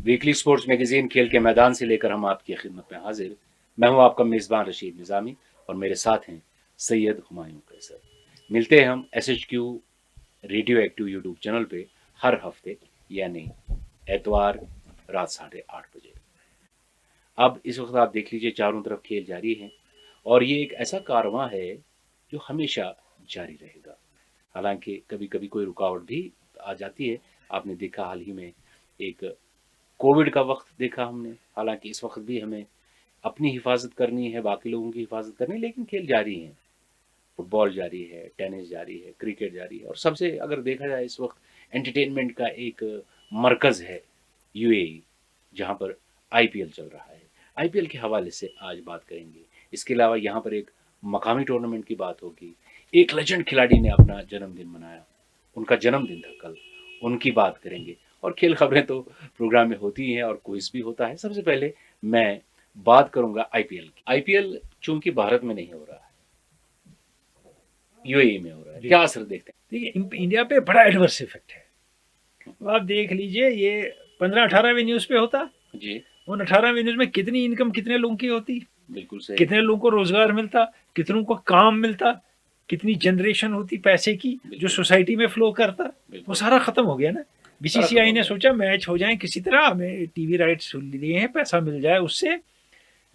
Weekly sports magazine खेल के मैदान से लेकर हम आपकी खिदमत में हाजिर। मैं हूं आपका मेज़बान रशीद निज़ामी और मेरे साथ हैं सैयद हुमायूं कैसर। मिलते हैं हम SHQ radio active YouTube channel पे हर हफ्ते, यानी एतवार रात 8:30 बजे। अब इस वक्त आप देख लीजिए, चारों तरफ खेल जारी है और ये एक ऐसा कारवां है जो हमेशा जारी रहेगा। हालांकि कभी कभी कोई रुकावट भी आ जाती है। आपने देखा हाल ही में एक कोविड का वक्त देखा हमने। हालांकि इस वक्त भी हमें अपनी हिफाजत करनी है, बाकी लोगों की हिफाजत करनी है, लेकिन खेल जारी हैं। फुटबॉल जारी है, टेनिस जारी है, क्रिकेट जारी है और सबसे अगर देखा जाए इस वक्त एंटरटेनमेंट का एक मरकज़ है UAE, जहाँ पर IPL चल रहा है। IPL के हवाले से आज बात करेंगे। इसके अलावा यहाँ पर एक मकामी टूर्नामेंट की बात होगी। एक लेजेंड खिलाड़ी ने अपना जन्मदिन मनाया, उनका जन्मदिन था कल, उनकी बात करेंगे। और खेल खबरें तो प्रोग्राम में होती हैं और क्विज भी होता है। सबसे पहले मैं बात करूंगा IPL की। IPL चूंकि भारत में नहीं हो रहा है, UAE में हो रहा है, क्या असर देखते हैं? देखिए, इंडिया पे बड़ा एडवर्स इफेक्ट है। आप देख लीजिए, ये 15-18 वेन्यूज पे होता जी, उन 18 वेन्यूज में कितनी इनकम कितने लोगों की होती, बिल्कुल सही। कितने लोगों को रोजगार मिलता, कितनों को काम मिलता, कितनी जनरेशन होती पैसे की जो सोसाइटी में फ्लो करता, वो सारा खत्म हो गया ना। BCCI ने सोचा मैच हो जाए किसी तरह, हमें टीवी राइट्स लिए हैं, पैसा मिल जाए उससे।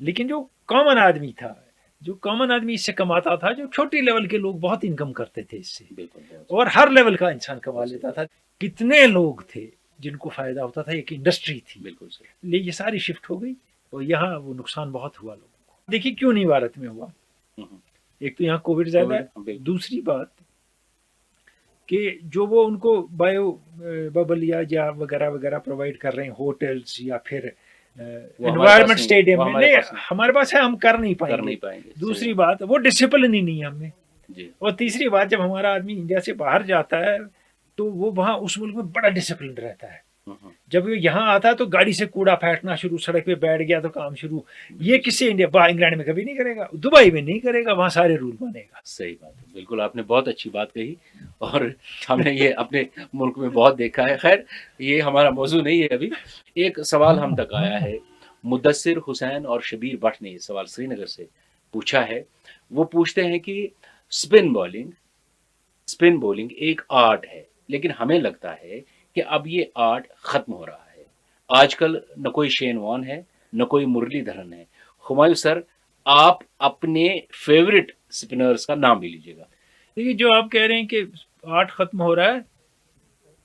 लेकिन जो कॉमन आदमी था, जो कॉमन आदमी इससे कमाता था, जो छोटी लेवल के लोग बहुत इनकम करते थे इससे, और हर लेवल का इंसान कमा लेता था। कितने लोग थे जिनको फायदा होता था, एक इंडस्ट्री थी। बिल्कुल सही। लेकिन ये सारी शिफ्ट हो गई और यहाँ वो नुकसान बहुत हुआ लोगों को। देखिए क्यों नहीं भारत में हुआ। एक तो यहाँ कोविड ज्यादा है, दूसरी बात कि जो वो उनको बायो बबल या वगैरह वगैरह प्रोवाइड कर रहे हैं होटल्स या फिर एनवायरमेंट स्टेडियम में, नहीं हमारे पास है, हम कर नहीं पाएंगे। दूसरी बात वो डिसिप्लिन ही नहीं है हमें। और तीसरी बात, जब हमारा आदमी इंडिया से बाहर जाता है तो वो वहाँ उस मुल्क में बड़ा डिसिप्लिन रहता है। जब वो यहाँ आता है तो गाड़ी से कूड़ा फेंकना शुरू, सड़क पे बैठ गया तो काम शुरू। ये किससे इंडिया इंग्लैंड में कभी नहीं करेगा, दुबई में नहीं करेगा, वहाँ सारे रूल मानेगा। सही बात है, बिल्कुल आपने बहुत अच्छी बात कही और हमने ये अपने मुल्क में बहुत देखा है। खैर, ये हमारा मौजू नहीं है अभी। एक सवाल हम तक आया है, मुदस्सिर हुसैन और शबीर भट्ट ने ये सवाल श्रीनगर से पूछा है। वो पूछते हैं कि स्पिन बॉलिंग एक आर्ट है, लेकिन हमें लगता है कि अब ये आर्ट खत्म हो रहा है। आजकल न कोई शेन वॉर्न है, न कोई मुरलीधरन है। हुमायूं सर, आप अपने फेवरेट स्पिनर्स का नाम भी लीजिएगा। देखिए, जो आप कह रहे हैं कि आर्ट खत्म हो रहा है,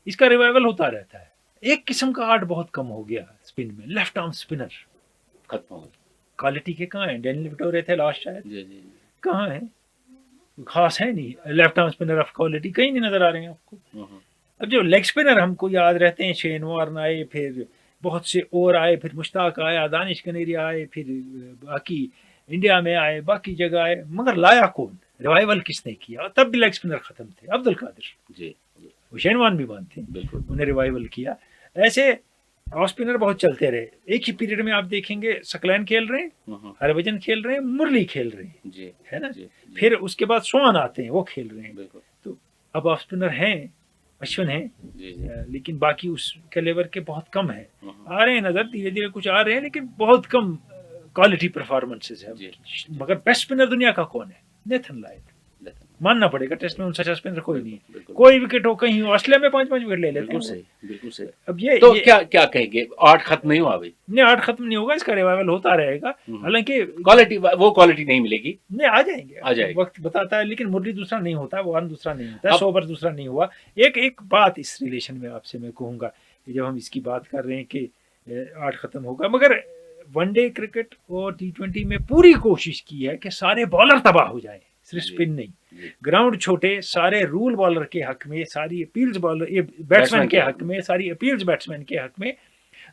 इसका रिवाइवल होता रहता है। एक किस्म का आर्ट बहुत कम हो गया स्पिन में, लेफ्ट आर्म स्पिनर खत्म हो गया। क्वालिटी के कहाँ है? डेनियल विटोरे थे लास्ट शायद, जी जी, कहाँ है? खास है नहीं left arm spinner of quality, कहीं नहीं नजर आ रहे हैं आपको। अब जो लेग स्पिनर हमको याद रहते हैं, शेन वॉर्न आए, फिर बहुत से और आए, फिर मुश्ताक आया, दानिश कनेरिया आए, फिर बाकी इंडिया में आए, बाकी जगह आए, मगर लाया कौन? रिवाइवल किसने किया? तब भी लेग स्पिनर खत्म थे। अब्दुल कादिर जी, हुसैन वान भी मानते हैं, बिल्कुल, उन्हें रिवाइवल किया। ऐसे ऑफ स्पिनर बहुत चलते रहे। एक ही पीरियड में आप देखेंगे सकलैन खेल रहे हैं, हरभजन खेल रहे हैं, मुरली खेल रहे हैं, जी, है ना। जी, फिर उसके बाद सोहन आते हैं, वो खेल रहे हैं। बिल्कुल। तो अब ऑफ स्पिनर हैं, अश्विन है, लेकिन बाकी उस कैलेबर के बहुत कम है। आ रहे हैं नजर, धीरे धीरे कुछ आ रहे हैं, लेकिन बहुत कम क्वालिटी परफॉर्मेंसेस है। मगर बेस्ट स्पिनर दुनिया का कौन है? नेथन लायन, मानना पड़ेगा। टेस्ट में उनसा स्पिनर कोई नहीं है। कोई विकेट हो, कहीं ऑस्ट्रेलिया में 5-5 विकेट ले लेते हैं। बिल्कुल सही। अब ये तो क्या कहेंगे, आर्ट खत्म नहीं हुआ भाई? नहीं, आर्ट खत्म नहीं होगा, इसका रिवाइवल होता रहेगा। हालांकि वो क्वालिटी नहीं मिलेगी। नहीं, आ जाएंगे, वक्त बताता है। लेकिन मुरली दूसरा नहीं होता, वॉर्न दूसरा नहीं होता, सोबर दूसरा नहीं हुआ। एक बात इस रिलेशन में आपसे मैं कहूंगा, जब हम इसकी बात कर रहे हैं कि आर्ट खत्म होगा, मगर वनडे क्रिकेट और T20 में पूरी कोशिश की है कि सारे बॉलर तबाह हो जाए, सिर्फ स्पिन नहीं। ग्राउंड छोटे, सारे रूल बॉलर के हक में, सारी अपील्स बॉलर बैट्समैन के हक में, सारी अपील्स बैट्समैन के हक में।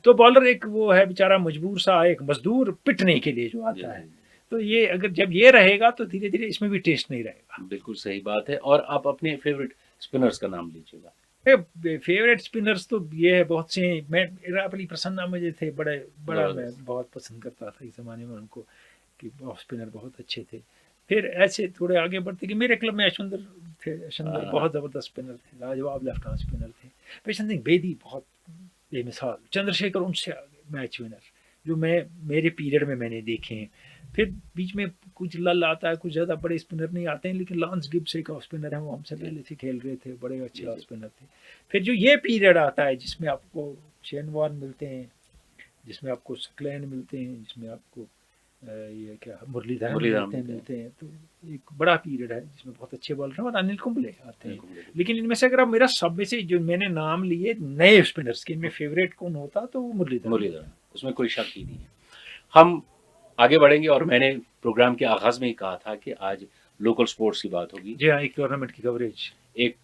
तो बॉलर एक वो है बेचारा मजबूर सा, एक मजदूर पिटने के लिए जो आता है। तो ये अगर जब ये रहेगा तो धीरे धीरे इसमें भी टेस्ट नहीं रहेगा। बिल्कुल सही बात है। और आप अपने फेवरेट स्पिनर्स का नाम लीजिएगा। फेवरेट स्पिनर्स तो ये है, बहुत से। मैं अली प्रसन्ना मुझे थे बड़ा मैं बहुत पसंद करता था इस जमाने में उनको, कि ऑफ स्पिनर बहुत अच्छे थे। फिर ऐसे थोड़े आगे बढ़ते कि मेरे क्लब में अशुंदर थे, अशुंदर बहुत ज़बरदस्त स्पिनर थे, लाजवाब लेफ्ट आर्म स्पिनर थे। पेशन सिंह बेदी बहुत बेमिसाल चंद्रशेखर उनसे आगे मैच विनर, जो मेरे पीरियड में मैंने देखे हैं। फिर बीच में कुछ लल आता है, कुछ ज़्यादा बड़े स्पिनर नहीं आते हैं, लेकिन लॉन्स गिब्स एक ऑफ स्पिनर है, वो हमसे पहले से खेल रहे थे, बड़े अच्छे ऑफ स्पिनर थे। फिर जो ये पीरियड आता है जिसमें आपको शेन वॉर्न मिलते हैं, जिसमें आपको स्क्लेन मिलते हैं, जिसमें आपको ये क्या मुरलीधरन मिलते हैं, तो एक बड़ा पीरियड है जिसमें बहुत अच्छे बॉलर हैं और अनिल कुंबले आते हैं। लेकिन इनमें से अगर आप मेरा सब में से जो मैंने नाम लिए नए स्पिनर्स के, इनमें फेवरेट कौन होता तो वो मुरलीधरन, उसमें कोई शक ही नहीं है। हम आगे बढ़ेंगे और मैंने प्रोग्राम के आगाज में ही कहा था कि आज लोकल स्पोर्ट्स की बात होगी। जी हाँ, एक टूर्नामेंट की कवरेज, एक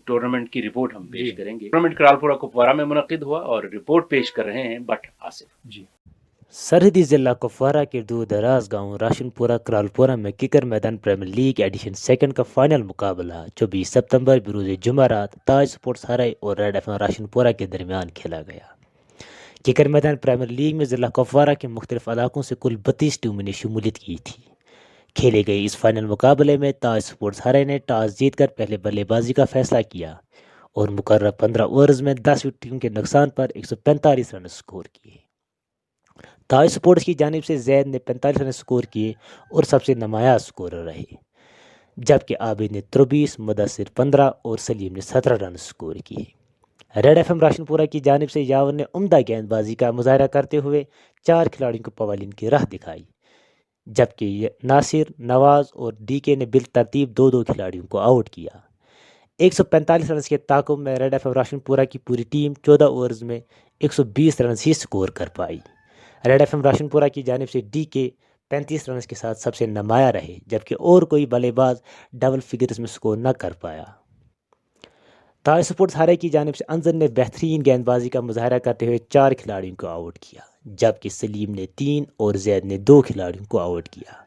टूर्नामेंट की रिपोर्ट हम पेश करेंगे। टूर्नामेंट करालपुरा कुपवारा में मुनक्किद हुआ और रिपोर्ट पेश कर रहे हैं बट आसिफ जी। सरहदी जिला कुपवारा के दूर दराज गांव राशनपुरा करालपुरा में किकर मैदान प्रीमियर लीग एडिशन सेकंड का फाइनल मुकाबला 24 सितंबर बरोज़ जुमेरात ताज स्पोर्ट्स हराई और रेड एफएम राशनपुरा के दरमियान खेला गया। किकर मैदान प्रीमियर लीग में जिला कुपवारा के मुख्तलिफ इलाकों से कुल 32 टीमों ने शमूलियत की थी। खेले गए इस फाइनल मुकाबले में ताज स्पोर्ट्स हराई ने टॉस जीतकर पहले बल्लेबाजी का फैसला किया और मुकर्रर 15 ओवर्स में 10 विकेट के नुकसान पर 145 रन स्कोर किए। ताज स्पोर्ट्स की जानिब से जैद ने 45 रन स्कोर किए और सबसे नुमाया स्कोरर रहे, जबकि आबिद ने 23, मुदस्सिर 15 और सलीम ने 17 रन स्कोर किए। रेड एफएम राशनपुरा की जानिब से यावर ने उम्दा गेंदबाजी का मुजाहरा करते हुए 4 खिलाड़ियों को पवेलियन की राह दिखाई, जबकि नासिर, नवाज और डीके ने बिल तरतीब 2-2 खिलाड़ियों को आउट किया। 145 रन के ताकुब में रेड एफएम राशनपुरा की पूरी टीम 14 ओवर्स में 120 रन ही स्कोर कर पाई। रेड एफएम राशनपुरा की जानिब से डीके 35 रन के साथ सबसे नुमाया रहे, जबकि और कोई बल्लेबाज डबल फिगर्स में स्कोर न कर पाया। ताज स्पोर्ट्स हराई की जानिब से अंजर ने बेहतरीन गेंदबाजी का मुजाहरा करते हुए 4 खिलाड़ियों को आउट किया, जबकि सलीम ने 3 और जैद ने 2 खिलाड़ियों को आउट किया।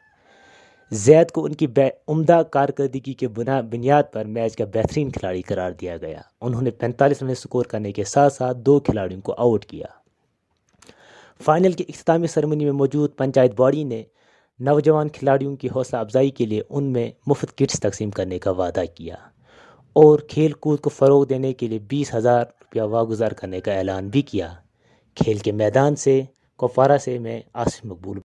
जैद को उनकी उम्दा कारकर्दगी के बुनियाद पर मैच का बेहतरीन खिलाड़ी करार दिया गया। उन्होंने 45 रन स्कोर करने के साथ साथ 2 खिलाड़ियों को आउट किया। फाइनल की इख्तितामी सेरेमनी में मौजूद पंचायत बॉडी ने नौजवान खिलाड़ियों की हौसला अफजाई के लिए उनमें मुफ्त किट्स तकसीम करने का वादा किया और खेल कूद को फ़रोग देने के लिए 20,000 रुपया वागुजार करने का ऐलान भी किया। खेल के मैदान से कुपवारा से मैं आसिफ मकबूल।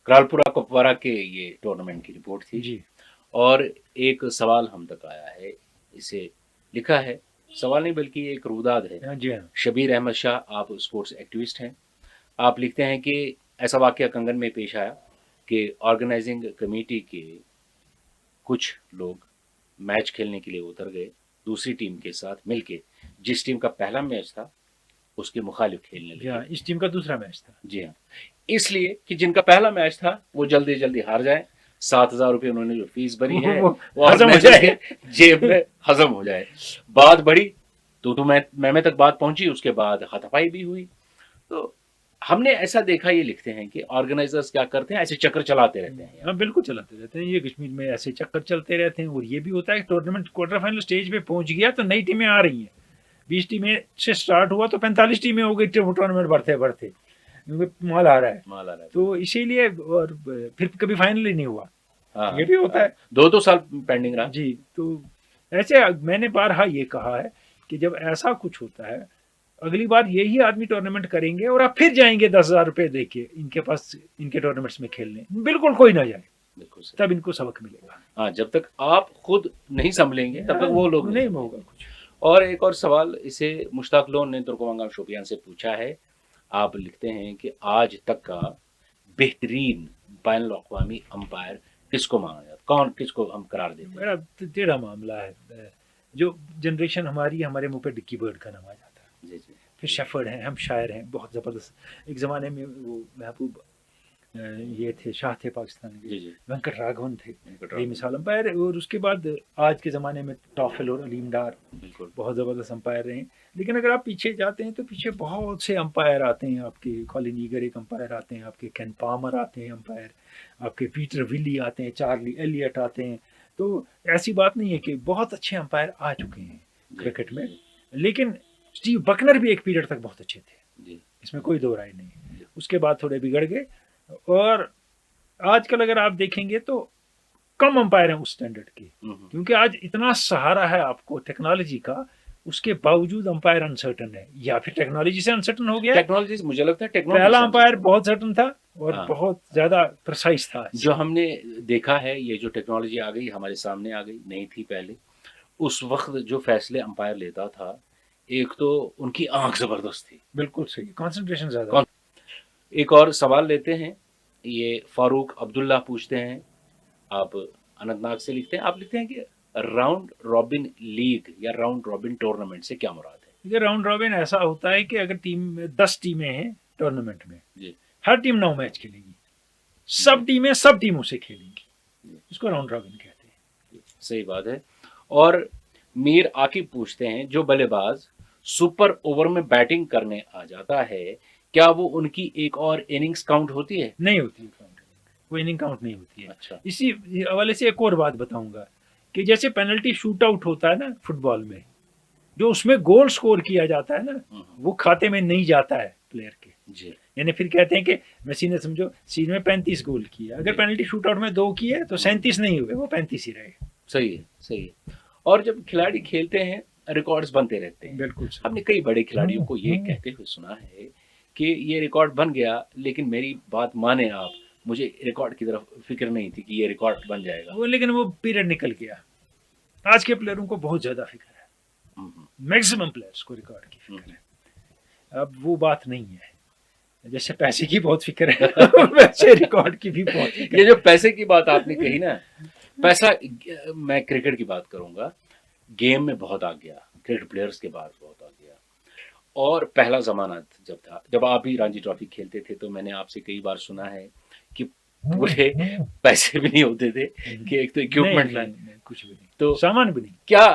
करालपुरा कुपवारा के ये टूर्नामेंट की रिपोर्ट थी जी। और एक सवाल हम तक आया है, इसे लिखा है, सवाल नहीं बल्कि एक रुदाद है। जी हाँ। शबीर अहमद शाह, आप स्पोर्ट्स एक्टिविस्ट हैं। आप लिखते हैं कि ऐसा वाकया कंगन में पेश आया कि ऑर्गेनाइजिंग कमेटी के कुछ लोग मैच खेलने के लिए उतर गए दूसरी टीम के साथ मिलके, जिस टीम का पहला मैच था उसके मुखालिफ खेलने लगे। हाँ, इस टीम का दूसरा मैच था। जी हाँ, इसलिए कि जिनका पहला मैच था वो जल्दी जल्दी हार जाए, 7,000 रुपये उन्होंने जो फीस भरी है वो हजम हो जाए, जेब में हजम हो जाए। बात बढ़ी तो मैं तक बात पहुंची, उसके बाद हाथापाई भी हुई। तो हमने ऐसा देखा, ये लिखते हैं कि ऑर्गेनाइजर्स क्या करते हैं, ऐसे चक्कर चलाते रहते हैं। हाँ बिल्कुल चलाते रहते हैं, ये कश्मीर में ऐसे चक्कर चलते रहते हैं। और ये भी होता है टूर्नामेंट क्वार्टर फाइनल स्टेज पे पहुंच गया तो नई टीमें आ रही हैं। 20 टीमें से स्टार्ट हुआ तो 45 टीमें हो गई टूर्नामेंट बढ़ते बढ़ते, क्योंकि माल आ रहा है। तो इसीलिए, और फिर कभी फाइनल ही नहीं हुआ। हाँ, ये भी होता है, 2-2 साल पेंडिंग रहा जी। तो ऐसे मैंने बारहा ये कहा है कि जब ऐसा कुछ होता है, अगली बार यही आदमी टूर्नामेंट करेंगे और आप फिर जाएंगे 10,000 रुपये देके इनके पास, इनके टूर्नामेंट्स में खेलने, बिल्कुल कोई ना जाए, बिल्कुल तब इनको सबक मिलेगा। हाँ, जब तक आप खुद नहीं संभलेंगे तब तक वो लोग नहीं होगा कुछ। और एक और सवाल इसे मुश्ताक लोन ने तुर्कमंगम शोपियान से पूछा है। आप लिखते हैं कि आज तक का बेहतरीन बैनुल अक़वामी अंपायर किसको माना जाता, कौन किसको हम करार देते हैं? मेरा टेढ़ा मामला है, जो जनरेशन हमारे मुंह पे डिक्की बर्ड का नाम आ जाता है। जी जी। फिर शेफर्ड हैं, हम शायर हैं, बहुत ज़बरदस्त। एक ज़माने में वो महबूब ये थे, शाह थे पाकिस्तान के, वेंकट राघवन थे बेमिसाल अंपायर। और उसके बाद आज के ज़माने में टॉफल और अलीम डार बहुत ज़बरदस्त अंपायर रहे। लेकिन अगर आप पीछे जाते हैं तो पीछे बहुत से अंपायर आते हैं आपके। कॉलिन ईगर एक अंपायर आते हैं आपके, केन पामर आते हैं अंपायर आपके, पीटर विली आते हैं, चार्ली एलियट आते हैं। तो ऐसी बात नहीं है कि बहुत अच्छे अंपायर आ चुके हैं क्रिकेट में, लेकिन स्टीव बकनर भी एक पीरियड तक बहुत अच्छे थे, इसमें कोई दो राय नहीं। उसके बाद थोड़े बिगड़ गए। और आजकल अगर आप देखेंगे तो कम अंपायर हैं उस स्टैंडर्ड के, क्योंकि आज इतना सहारा है आपको टेक्नोलॉजी का, उसके बावजूद अंपायर अनसर्टन है, या फिर टेक्नोलॉजी से अनसर्टन हो गया। टेक्नोलॉजी, मुझे लगता है टेक्नोलॉजी, पहला अंपायर बहुत सर्टन था और हाँ। बहुत ज्यादा प्रिसाइज था। जो हमने देखा है, ये जो टेक्नोलॉजी आ गई हमारे सामने आ गई, नहीं थी पहले, उस वक्त जो फैसले अंपायर लेता था, एक तो उनकी आंख जबरदस्त थी। बिल्कुल सही, कंसंट्रेशन ज्यादा। एक और सवाल लेते हैं, ये फारूक अब्दुल्ला पूछते हैं, आप अनंतनाग से लिखते हैं, आप लिखते हैं कि राउंड रॉबिन लीग या राउंड रॉबिन टूर्नामेंट से क्या मुराद है? ये राउंड रॉबिन ऐसा होता है कि अगर टीम में 10 टीमें हैं टूर्नामेंट में जी, हर टीम 9 मैच खेलेगी, सब टीमें सब टीमों से खेलेंगी, इसको राउंड रॉबिन कहते हैं। सही बात है। और मीर आकिब पूछते हैं, जो बल्लेबाज सुपर ओवर में बैटिंग करने आ जाता है, क्या वो उनकी एक और इनिंग्स काउंट होती है? नहीं होती है काउंट, वो इनिंग काउंट नहीं होती है। अच्छा, इसी हवाले से एक और बात बताऊंगा कि जैसे पेनल्टी शूट आउट होता है ना फुटबॉल में, जो उसमें गोल स्कोर किया जाता है ना, वो खाते में नहीं जाता है प्लेयर के जी। यानी फिर कहते हैं कि मैसी ने समझो सीजन में 35 गोल किए, अगर पेनल्टी शूट आउट में 2 किए तो 37 नहीं हुए, वो 35 ही रहे। सही है, सही है। और जब खिलाड़ी खेलते हैं रिकॉर्ड्स बनते रहते हैं। बिल्कुल। हमने कई बड़े खिलाड़ियों को ये कहते हुए सुना है कि ये रिकॉर्ड बन गया, लेकिन मेरी बात माने आप, मुझे रिकॉर्ड की तरफ फिक्र नहीं थी कि ये रिकॉर्ड बन जाएगा। वो लेकिन वो पीरियड निकल गया। आज के प्लेयरों को बहुत ज्यादा फिक्र है, मैक्सिमम प्लेयर्स को रिकॉर्ड की फिक्र है। अब वो बात नहीं है, जैसे पैसे की बहुत फिक्र है वैसे रिकॉर्ड की भी बहुत फिक्र। ये जो पैसे की बात आपने कही ना, पैसा, मैं क्रिकेट की बात करूंगा, गेम में बहुत आ गया, क्रिकेट प्लेयर्स के बाद बहुत आ गया। और पहला जमाना जब था, जब आप भी रणजी ट्रॉफी खेलते थे, तो मैंने आपसे कई बार सुना है कि पूरे पैसे भी नहीं होते थे कि एक तो इक्विपमेंट लाए, कुछ भी नहीं, तो सामान भी नहीं। क्या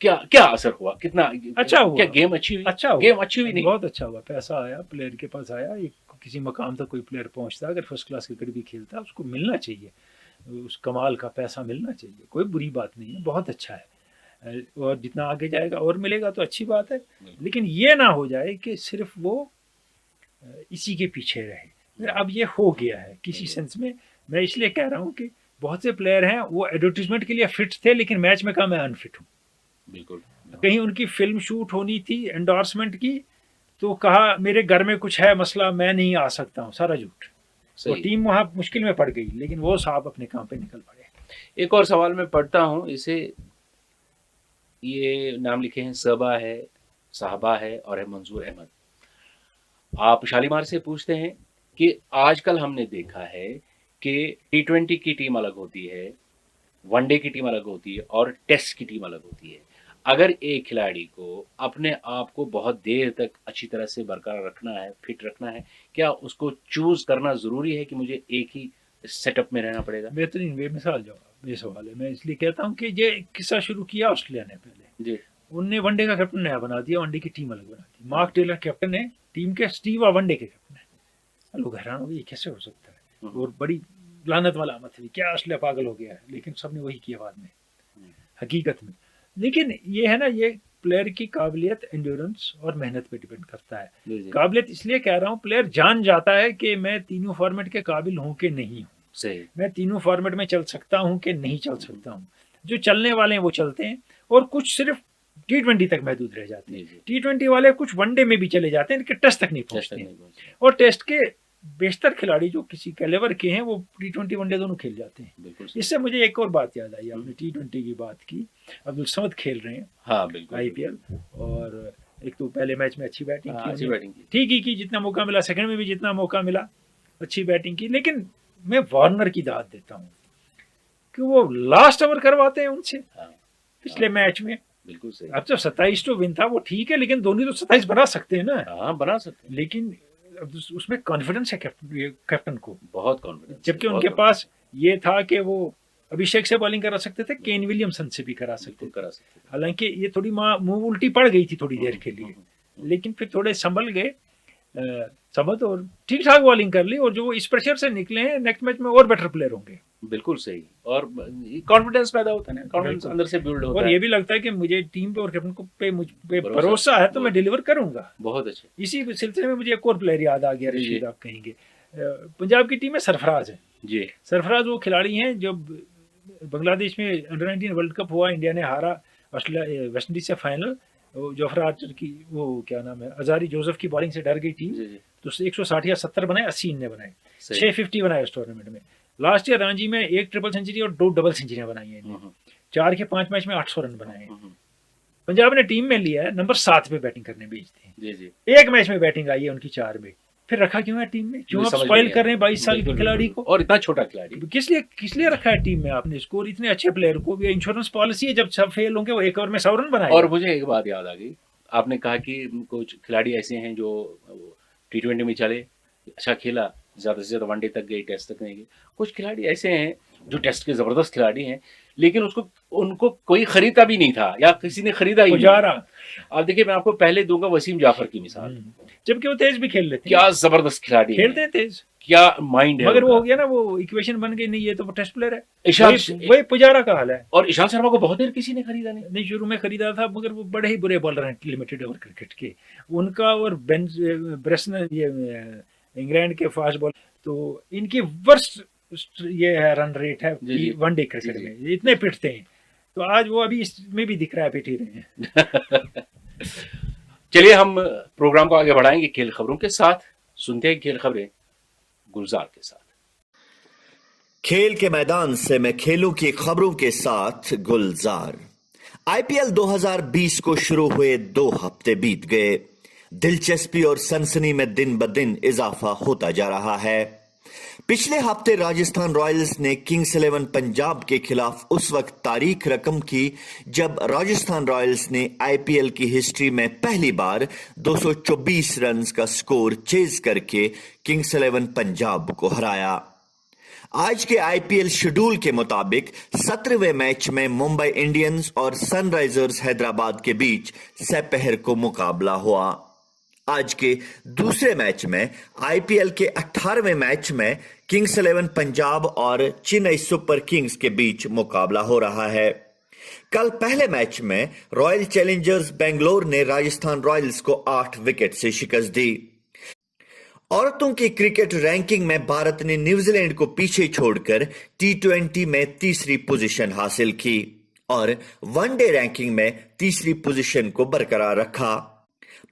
क्या क्या असर हुआ? कितना अच्छा हुआ? क्या गेम अच्छी हुई? अच्छा हुआ, गेम अच्छी हुई? नहीं, बहुत अच्छा हुआ। पैसा आया, प्लेयर के पास आया, एक किसी मकाम तक कोई प्लेयर पहुंचता, अगर फर्स्ट क्लास क्रिकेट भी खेलता, उसको मिलना चाहिए, उस कमाल का पैसा मिलना चाहिए, कोई बुरी बात नहीं है, बहुत अच्छा है। और जितना आगे जाएगा और मिलेगा तो अच्छी बात है, लेकिन ये ना हो जाए कि सिर्फ वो इसी के पीछे रहे। अब ये हो गया है किसी सेंस में। मैं इसलिए कह रहा हूँ कि बहुत से प्लेयर हैं वो एडवर्टीजमेंट के लिए फिट थे, लेकिन मैच में कहा मैं अनफिट हूँ। बिल्कुल। कहीं उनकी फिल्म शूट होनी थी एंडोर्समेंट की, तो कहा मेरे घर में कुछ है मसला, मैं नहीं आ सकता हूँ, सारा झूठ। तो टीम वहां मुश्किल में पड़ गई, लेकिन वो साहब अपने काम पे निकल पड़े। एक और सवाल मैं पढ़ता हूँ, इसे, ये नाम लिखे हैं, सबा है, साहबा है और है मंजूर अहमद। आप शालीमार से पूछते हैं कि आजकल हमने देखा है कि T20 की टीम अलग होती है, वनडे की टीम अलग होती है और टेस्ट की टीम अलग होती है। अगर एक खिलाड़ी को अपने आप को बहुत देर तक अच्छी तरह से बरकरार रखना है, फिट रखना है, क्या उसको चूज करना जरूरी है कि मुझे एक ही सेटअप में रहना पड़ेगा? बेहतरीन बेमिसाल जवाब ये सवाल है। मैं इसलिए कहता हूँ कि ये किस्सा शुरू किया ऑस्ट्रेलिया ने पहले जी। उनने वनडे का कैप्टन नया बना दिया, वनडे की टीम अलग बना दी। मार्क टेलर कैप्टन है टीम के, स्टीव वनडे के कैप्टन है। लोग हैरान हो गए, कैसे हो सकता है, और बड़ी लानत वाला मत हुई, क्या ऑस्ट्रेलिया पागल हो गया है, लेकिन सबने वही किया बाद में हकीकत में। लेकिन ये है ना, ये प्लेयर की काबिलियत, एंड्योरेंस और मेहनत पे डिपेंड करता है। काबिलियत इसलिए कह रहा हूँ, प्लेयर जान जाता है कि मैं तीनों फॉर्मेट के काबिल हूँ कि नहीं हूँ, मैं तीनों फॉर्मेट में चल सकता हूँ कि नहीं चल सकता हूँ। जो चलने वाले हैं वो चलते हैं, और कुछ सिर्फ T20 तक महदूद रह जाते हैं। T20 वाले कुछ वनडे में भी चले जाते हैं, लेकिन टेस्ट तक नहीं पहुंचते हैं। और टेस्ट के बेशतर खिलाड़ी जो किसी कैलेवर के हैं, वो T20 वनडे दोनों खेल जाते हैं। इससे मुझे एक और बात याद आई, आपने T20 की बात की, अब्दुल समद खेल रहे हैं, हाँ बिल्कुल, IPL, और एक तो पहले मैच में अच्छी बैटिंग की, ठीक ही की, जितना मौका मिला, सेकंड में भी जितना मौका मिला अच्छी बैटिंग की। लेकिन मैं वार्नर की दाद देता हूँ कि वो लास्ट ओवर करवाते हैं उनसे पिछले मैच में। बिल्कुल सही। अब तो 27 तो विन था, वो ठीक है, लेकिन धोनी तो 27 बना सकते हैं ना। हाँ बना सकते हैं, लेकिन उसमें कॉन्फिडेंस है कैप्टन को, बहुत कॉन्फिडेंस, जबकि उनके पास ये था कि वो अभिषेक से बॉलिंग करा सकते थे, केन विलियमसन से भी करा सकते थे। हालांकि ये थोड़ी मुंह उल्टी पड़ गई थी थोड़ी देर के लिए, लेकिन फिर थोड़े संभल गए समझ, और ठीक ठाक बॉलिंग कर ली, और जो इस प्रेशर से निकले हैं, नेक्स्ट मैच में और बेटर प्लेयर होंगे। बिल्कुल सही, और कॉन्फिडेंस पैदा होता है ना, कॉन्फिडेंस अंदर से बिल्ड होता है, और ये भी लगता है कि मुझे टीम पे और कैप्टन को पे मुझ पे भरोसा है, तो मैं डिलीवर करूंगा। बहुत अच्छे। इसी सिलसिले में मुझे एक और प्लेयर याद आ गया, रशीद आप कहेंगे, पंजाब की टीम में सरफराज है जी। सरफराज वो खिलाड़ी हैं जो बांग्लादेश में अंडर-19 वर्ल्ड कप हुआ, इंडिया ने हारा ऑस्ट्रेलिया वेस्ट इंडीज से फाइनल। जोफ्रा आर्चर की वो क्या नाम है, अजारी जोसेफ की बॉलिंग से डर गई टीम, तो 160 या 70 बनाए, 80 इनने बनाए, 650 बनाए उस टूर्नामेंट में। लास्ट ईयर रांची में 1 ट्रिपल सेंचुरी और 2 डबल सेंचुरियां बनाई हैं, 4 के 5 मैच में 800 रन बनाए। पंजाब ने टीम में लिया है, नंबर 7 पे बैटिंग करने भेजते हैं, एक मैच में बैटिंग आई है उनकी 4 में, फिर रखा क्यों है टीम में? क्यों आप स्पॉइल कर रहे हैं 22 साल के खिलाड़ी को, और इतना छोटा खिलाड़ी? किस लिए रखा है टीम में आपने? स्कोर इतने अच्छे प्लेयर को भी इंश्योरेंस पॉलिसी है, जब सब फेल होंगे वो 1 ओवर में 100 रन बनाए। और मुझे एक बात याद आ गई, आपने कहा कि कुछ खिलाड़ी ऐसे हैं जो T20 में चले, अच्छा खेला, ज़्यादा से ज़्यादा वनडे तक गए, टेस्ट तक नहीं गए। कुछ खिलाड़ी ऐसे हैं जो टेस्ट के ज़बरदस्त खिलाड़ी हैं, लेकिन उनको कोई खरीदा भी नहीं था, या किसी ने खरीदा ही नहीं। आप देखिए, मैं आपको पहले दूंगा वसीम जाफर की मिसाल, जबकि वो तेज भी खेल लेते हैं, क्या जबरदस्त खिलाड़ी खेलते हैं, तेज, क्या माइंड है, मगर वो हो गया ना, वो इक्वेशन बन गई, नहीं ये तो टेस्ट प्लेयर है। वही पुजारा का हाल है। और ईशांत शर्मा को बहुत देर किसी ने खरीदा नहीं, शुरू में खरीदा था, मगर वो बड़े ही बुरे बॉलर हैं लिमिटेड ओवर क्रिकेट के, उनका और ब्रेसन, ये इंग्लैंड के फास्ट बॉल, तो इनकी वर्स्ट ये है रन रेट है वनडे क्रिकेट में, इतने पिटते हैं। तो आज वो अभी इसमें भी दिख रहा है, पिट ही रहे हैं। चलिए हम प्रोग्राम को आगे बढ़ाएंगे खेल खबरों के साथ। सुनते हैं खेल खबरें गुलजार के साथ। खेल के मैदान से मैं खेलों की खबरों के साथ गुलजार। आईपीएल 2020 को शुरू हुए 2 हफ्ते बीत गए। दिलचस्पी और सनसनी में दिन ब दिन इजाफा होता जा रहा है। पिछले हफ्ते राजस्थान रॉयल्स ने किंग्स 11 पंजाब के खिलाफ उस वक्त तारीख रकम की जब राजस्थान रॉयल्स ने आईपीएल की हिस्ट्री में पहली बार 224 रन का स्कोर चेज करके किंग्स 11 पंजाब को हराया। आज के आईपीएल शेड्यूल के मुताबिक 17वें मैच में मुंबई इंडियंस और सनराइजर्स हैदराबाद के बीच दोपहर को मुकाबला हुआ। आज के दूसरे मैच में आईपीएल के 18वें मैच में किंग्स 11 पंजाब और चेन्नई सुपर किंग्स के बीच मुकाबला हो रहा है। कल पहले मैच में रॉयल चैलेंजर्स बेंगलोर ने राजस्थान रॉयल्स को 8 विकेट से शिकस्त दी। औरतों की क्रिकेट रैंकिंग में भारत ने न्यूजीलैंड को पीछे छोड़कर T20 में तीसरी पोजीशन हासिल की और वनडे रैंकिंग में तीसरी पोजीशन को बरकरार रखा।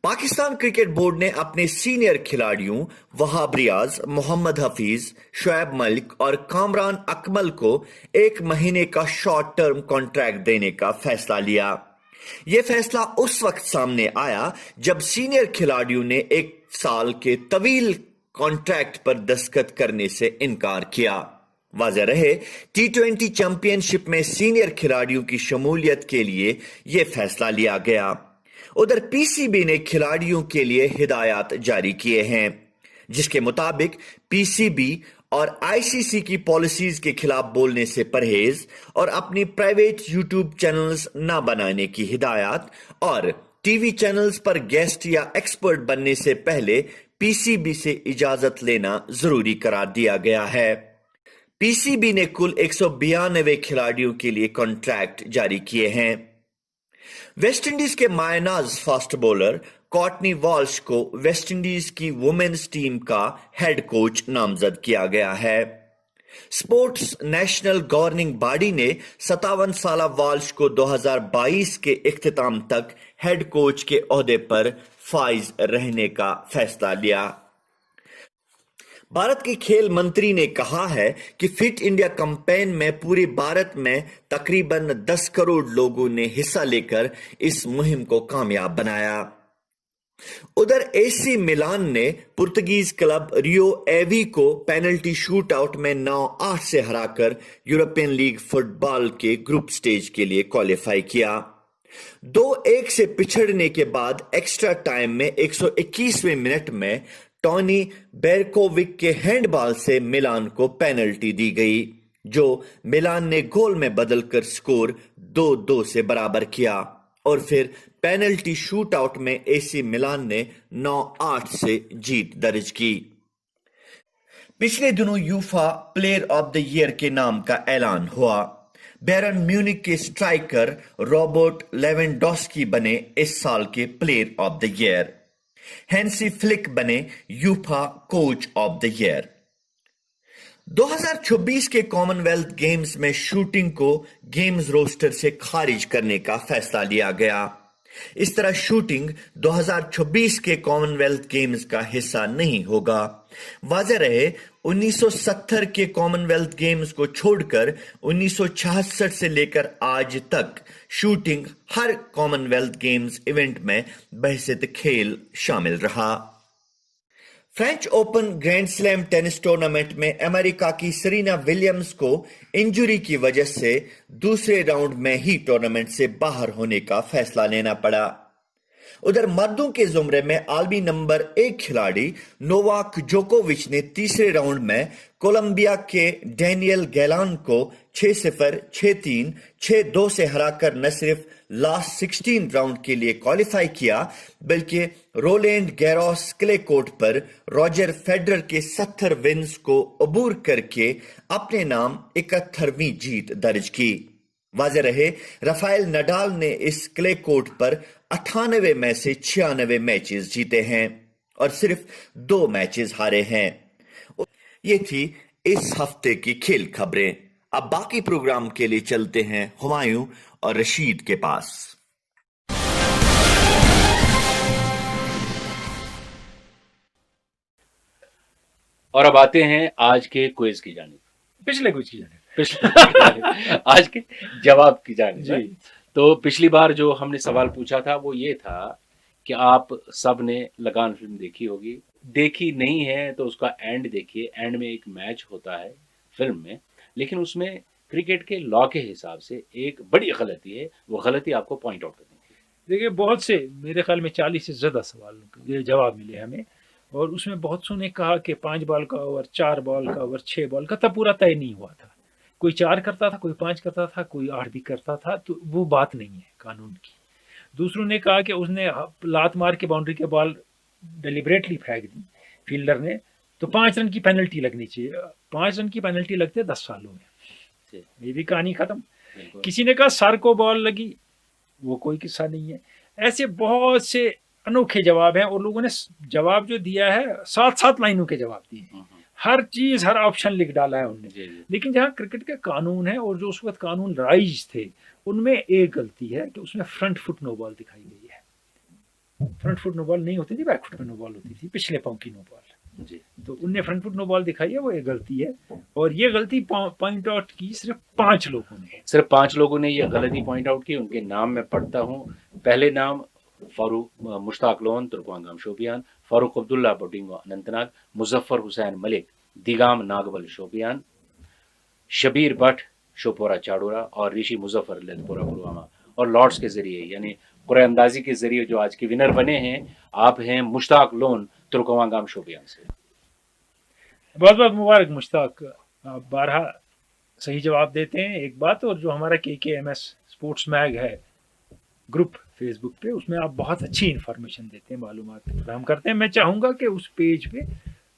पाकिस्तान क्रिकेट बोर्ड ने अपने सीनियर खिलाड़ियों वहाब रियाज, मोहम्मद हफीज, शोएब मलिक और कामरान अकमल को 1 महीने का शॉर्ट टर्म कॉन्ट्रैक्ट देने का फैसला लिया। यह फैसला उस वक्त सामने आया जब सीनियर खिलाड़ियों ने 1 साल के तवील कॉन्ट्रैक्ट पर दस्तखत करने से इनकार किया। वाज़ेह रहे, T20 चैंपियनशिप में सीनियर खिलाड़ियों की शमूलियत के लिए यह फैसला लिया गया। उधर पीसीबी ने खिलाड़ियों के लिए हिदायत जारी किए हैं, जिसके मुताबिक पीसीबी और आईसीसी की पॉलिसीज के खिलाफ बोलने से परहेज और अपनी प्राइवेट यूट्यूब चैनल्स न बनाने की हिदायत और टीवी चैनल्स पर गेस्ट या एक्सपर्ट बनने से पहले पीसीबी से इजाजत लेना जरूरी करार दिया गया है। पीसीबी ने कुल 192 खिलाड़ियों के लिए कॉन्ट्रैक्ट जारी किए हैं। वेस्टइंडीज के मायनाज फास्ट बॉलर कॉर्टनी वॉल्श को वेस्टइंडीज की वुमेन्स टीम का हेड कोच नामजद किया गया है। स्पोर्ट्स नेशनल गवर्निंग बॉडी ने 57 साला वॉल्श को 2022 के इख्तिताम तक हेड कोच के ओहदे पर फाइज रहने का फैसला लिया। भारत के खेल मंत्री ने कहा है कि फिट इंडिया कैंपेन में पूरे भारत में तकरीबन 10 करोड़ लोगों ने हिस्सा लेकर इस मुहिम को कामयाब बनाया। उधर एसी मिलान ने पुर्तगीज क्लब रियो एवी को पेनल्टी शूटआउट में 9-8 से हराकर यूरोपियन लीग फुटबॉल के ग्रुप स्टेज के लिए क्वालिफाई किया। 2-1 से पिछड़ने के बाद एक्स्ट्रा टाइम में 121वें मिनट में टॉनी बेरकोविक के हैंडबॉल से मिलान को पेनल्टी दी गई, जो मिलान ने गोल में बदलकर स्कोर 2-2 से बराबर किया और फिर पेनल्टी शूटआउट में एसी मिलान ने 9-8 से जीत दर्ज की। पिछले दिनों UEFA player of the year के नाम का ऐलान हुआ। बैरन म्यूनिक के स्ट्राइकर रॉबर्ट लेवेंडोस्की बने इस साल के player of the year. Hansi Flick बने UEFA coach of the year. 2026 के कॉमनवेल्थ गेम्स में शूटिंग को गेम्स रोस्टर से खारिज करने का फैसला लिया गया। इस तरह शूटिंग 2026 के कॉमनवेल्थ गेम्स का हिस्सा नहीं होगा। वाज़ेह रहे, 1970 के कॉमनवेल्थ गेम्स को छोड़कर 1966 से लेकर आज तक शूटिंग हर कॉमनवेल्थ गेम्स इवेंट में बहसियत खेल शामिल रहा। French open grand slam tennis tournament में अमेरिका की सेरेना विलियम्स को इंजरी की वजह से दूसरे राउंड में ही टूर्नामेंट से बाहर होने का फैसला लेना पड़ा। उधर मर्दों के जुमरे में आलमी नंबर 1 खिलाड़ी नोवाक जोकोविच ने तीसरे राउंड में कोलंबिया के डैनियल गैलान को 6-0, 6-3, 6-2 से हराकर न सिर्फ लास्ट 16 राउंड के लिए क्वालिफाई किया, बल्कि रोलैंड गैरोस क्ले कोर्ट पर रॉजर फेडरर के 70 विन्स को अबूर करके अपने नाम 71वीं जीत दर्ज की। वाज़ेह रहे, राफेल नडाल ने इस क्ले कोर्ट पर 98 में से 96 मैचेस जीते हैं और सिर्फ 2 मैचेस हारे हैं। ये थी इस हफ्ते की खेल खबरें। अब बाकी प्रोग्राम के लिए चलते हैं हुमायूं और रशीद के पास। और अब आते हैं आज के क्विज की जानिब। पिछले क्विज की जानिब आज के जवाब की जानिब। तो पिछली बार जो हमने सवाल पूछा था वो ये था कि आप सब ने लगान फिल्म देखी होगी, देखी नहीं है तो उसका एंड देखिए। एंड में एक मैच होता है फिल्म में, लेकिन उसमें क्रिकेट के लॉ के हिसाब से एक बड़ी गलती है, वो गलती आपको पॉइंट आउट करनी है। देखिए, बहुत से, मेरे ख्याल में 40 से ज़्यादा सवाल ये जवाब मिले हमें, और उसमें बहुत सो ने कहा कि 5 बॉल का ओवर, 4 बॉल का ओवर, 6 बॉल का, तब पूरा तय नहीं हुआ था। कोई 4 करता था, कोई 5 करता था, कोई 8 भी करता था, तो वो बात नहीं है कानून की। दूसरों ने कहा कि उसने लात मार के बाउंड्री के बॉल डिलिबरेटली फेंक दी फील्डर ने, तो 5 रन की पेनल्टी लगनी चाहिए। 5 रन की पेनल्टी लगती है 10 सालों में। ये भी कहानी खत्म। किसी ने कहा सर को बॉल लगी, वो कोई किस्सा नहीं है। ऐसे बहुत से अनोखे जवाब हैं, और लोगों ने जवाब जो दिया है 7-7 लाइनों के जवाब दिए। हर चीज, हर ऑप्शन लिख डाला है उनने। लेकिन जहाँ क्रिकेट के कानून है, और जो उस वक्त कानून राइज थे, उनमें एक गलती है कि उसमें फ्रंट फुट नो बॉल दिखाई गई है। फ्रंट फुट नो बॉल नहीं होती थी, बैक फुट में नो बॉल होती थी, पिछले पांव की नो बॉल। तो उनने फ्रंट फुट नो बॉल दिखाई है, वो एक गलती है। और ये गलती पॉइंट आउट की सिर्फ 5 लोगों ने। सिर्फ 5 लोगों ने ये गलती पॉइंट आउट की। उनके नाम मैं पढ़ता हूँ। पहले नाम फारूक मुश्ताक लोन, तुर्कवांगाम शोपियान, फारूक अब्दुल्ला बोटिंगो अनंतनाग, मुजफ्फर हुसैन मलिक दिगाम नागबल शोपियान, शबीर भट्ट शोपोरा चाडोरा, और ऋषि मुजफ्फर लेथपोरा पुलवामा। और लॉर्ड्स के जरिए, यानी कुरअंदाजी के जरिए जो आज के विनर बने हैं, आप हैं मुश्ताक लोन तुर्कवांगाम शोपियान से। बहुत बहुत मुबारक मुश्ताक, आप 12 सही जवाब देते हैं। एक बात, और जो हमारा KKMS स्पोर्ट्स मैग है ग्रुप फेसबुक पे, उसमें आप बहुत अच्छी इन्फॉर्मेशन देते हैं, मालूमात फराहम करते हैं। मैं चाहूँगा कि उस पेज पे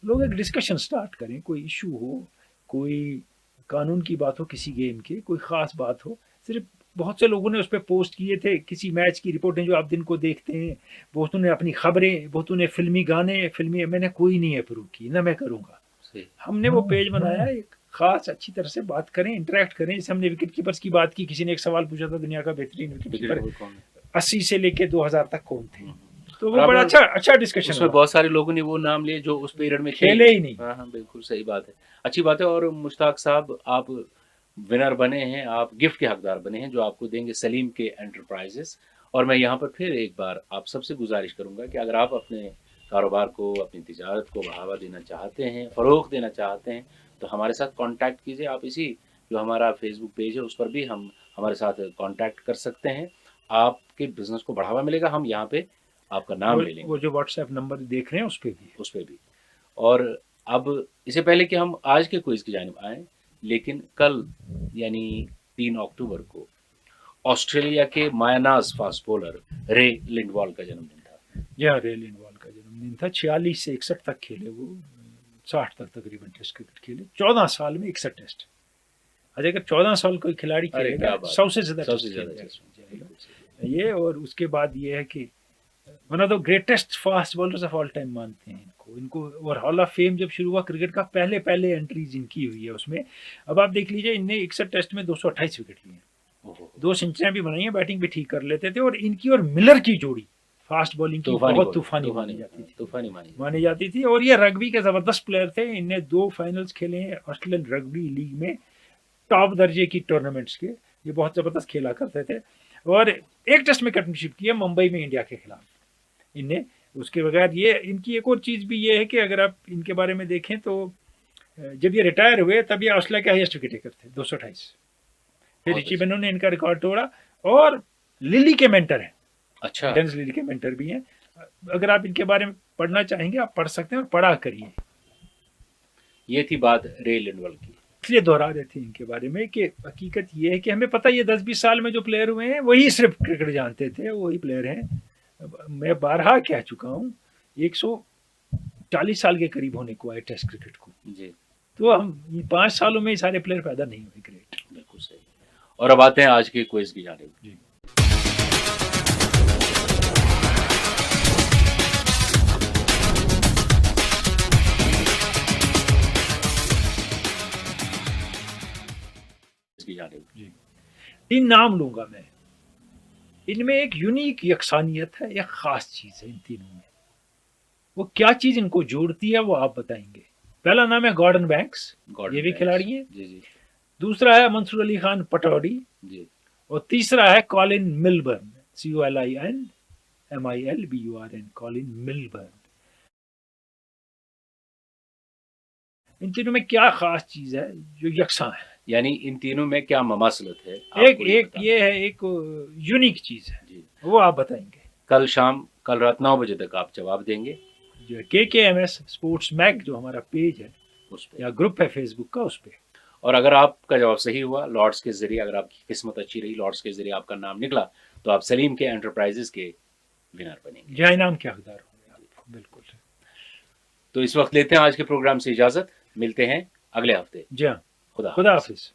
लोग एक डिस्कशन स्टार्ट करें। कोई इशू हो, कोई कानून की बात हो, किसी गेम की कोई ख़ास बात हो। सिर्फ बहुत से लोगों ने उस पर पोस्ट किए थे किसी मैच की रिपोर्टें जो आप दिन को देखते हैं, बहुतों ने अपनी खबरें, बहुतों ने फिल्मी गाने, फिल्मी, मैंने कोई नहीं अप्रूव की, ना मैं करूँगा। हमने वो पेज बनाया, एक खास अच्छी तरह से बात करें, इंटरेक्ट करें। जैसे हमने विकेट कीपर्स की बात की, किसी ने एक सवाल पूछा था दुनिया का बेहतरीन विकेट कीपर 80 से लेके 2000 तक कौन थे, तो वो बड़ा अच्छा डिस्कशन। उसमें बहुत सारे लोगों ने वो नाम लिए जो उस पीरियड में खेले ही नहीं। हाँ, बिल्कुल सही बात है, अच्छी बात है। और मुश्ताक साहब, आप विनर बने हैं, आप गिफ्ट के हकदार बने हैं जो आपको देंगे सलीम के एंटरप्राइजेस। और मैं यहाँ पर फिर एक बार आप सबसे गुजारिश करूँगा कि अगर आप अपने कारोबार को, अपनी तिजारत को बढ़ावा देना चाहते हैं, फ़रोग़ देना चाहते हैं, तो हमारे साथ कांटेक्ट कीजिए। आप इसी जो हमारा फेसबुक पेज है उस पर भी हम हमारे साथ कांटेक्ट कर सकते हैं। आपके बिजनेस को बढ़ावा मिलेगा, हम यहाँ पे आपका नाम ले लेंगे। वो जो व्हाट्सएप नंबर देख रहे हैं उस पे भी। और अब इससे पहले कि हम आज के क्विज की जानिब आएँ, लेकिन कल यानी 3 अक्टूबर को ऑस्ट्रेलिया के मायानाज फास्ट बॉलर रे लिंडवाल का जन्मदिन था। यह रे लिंडवाल का जन्मदिन था। 46 से 61 तक खेले वो, 60 तक तकरीबन टेस्ट क्रिकेट खेले। 14 साल में 61 टेस्ट। अगर 14 साल कोई खिलाड़ी खेलेगा 100 से ज़्यादा ये। और उसके बाद ये है कि one of the greatest fast bowlers of all time मानते हैं इनको। इनको इनको और हॉल ऑफ फेम जब शुरू हुआ क्रिकेट का, पहले पहले एंट्रीज इनकी हुई है उसमें। अब आप देख लीजिए, इनने 61 टेस्ट में 228 विकेट लिए हैं, 2 सेंचुरियां भी बनाई हैं, बैटिंग भी ठीक कर लेते थे। और इनकी और मिलर की जोड़ी फास्ट बॉलिंग की बहुत तूफानी मानी जाती थी। और ये रग्बी के जबरदस्त प्लेयर थे। इनने 2 फाइनल्स खेले हैं ऑस्ट्रेलियन रग्बी लीग में, टॉप दर्जे की टूर्नामेंट्स के। ये बहुत जबरदस्त खेला करते थे। और एक टेस्ट में कैप्टनशिप की है मुंबई में इंडिया के खिलाफ इनने। उसके बगैर ये इनकी एक और चीज़ भी ये है कि अगर आप इनके बारे में देखें तो जब ये रिटायर हुए तब ये ऑस्ट्रेलिया के हाईएस्ट विकेट टेकर थे, 228। फिर रिची बेनो ने इनका रिकॉर्ड तोड़ा। और लिली के मेंटर हैं, अच्छा, डेनिस लिली के मेंटर भी हैं। अगर आप इनके बारे में पढ़ना चाहेंगे आप पढ़ सकते हैं और पढ़ा करिए। ये थी बात रे लिंडवल की। इसलिए दोहरा रहे थे इनके बारे में कि हकीकत ये है कि हमें पता ये 10-20 साल में जो प्लेयर हुए हैं वही सिर्फ क्रिकेट जानते थे, वही प्लेयर हैं। मैं बारहा कह चुका हूँ, 140 साल के करीब होने को आए टेस्ट क्रिकेट को जी। तो हम 5 सालों में सारे प्लेयर पैदा नहीं हुए। ग्रेट, बिल्कुल सही। और अब आते हैं आज के क्विज की जानिब। जी। जी, 3 नाम लूंगा मैं। इनमें एक यूनिक यकसानियत है, एक खास चीज है इन तीनों में। वो क्या चीज इनको जोड़ती है वो आप बताएंगे। पहला नाम है गॉर्डन बैंक्स, ये भी खिलाड़ी है। जी जी। दूसरा है मंसूर अली खान पटौडी जी। और तीसरा है Colin Milburn, COLINMILBURN, Colin Milburn. इन तीनों में क्या खास चीज है जो यकसा है? यानी इन तीनों में क्या ममासलत है? एक ये है, एक यूनिक चीज है जी, वो आप बताएंगे। कल रात 9 बजे तक आप जवाब देंगे। जो KKMS स्पोर्ट्स मैग जो हमारा पेज है उस पे या ग्रुप है फेसबुक का, उस पे। और अगर आपका जवाब सही हुआ, लॉर्ड्स के जरिए, अगर आपकी किस्मत अच्छी रही, लॉर्ड्स के जरिए आपका नाम निकला, तो आप सलीम के एंटरप्राइजेस के विनर बनेंगे, जय इनाम के हकदार होंगे आप। बिल्कुल। तो इस वक्त लेते हैं आज के प्रोग्राम से इजाजत, मिलते हैं अगले हफ्ते। जी हाँ, खुदा हाफिज।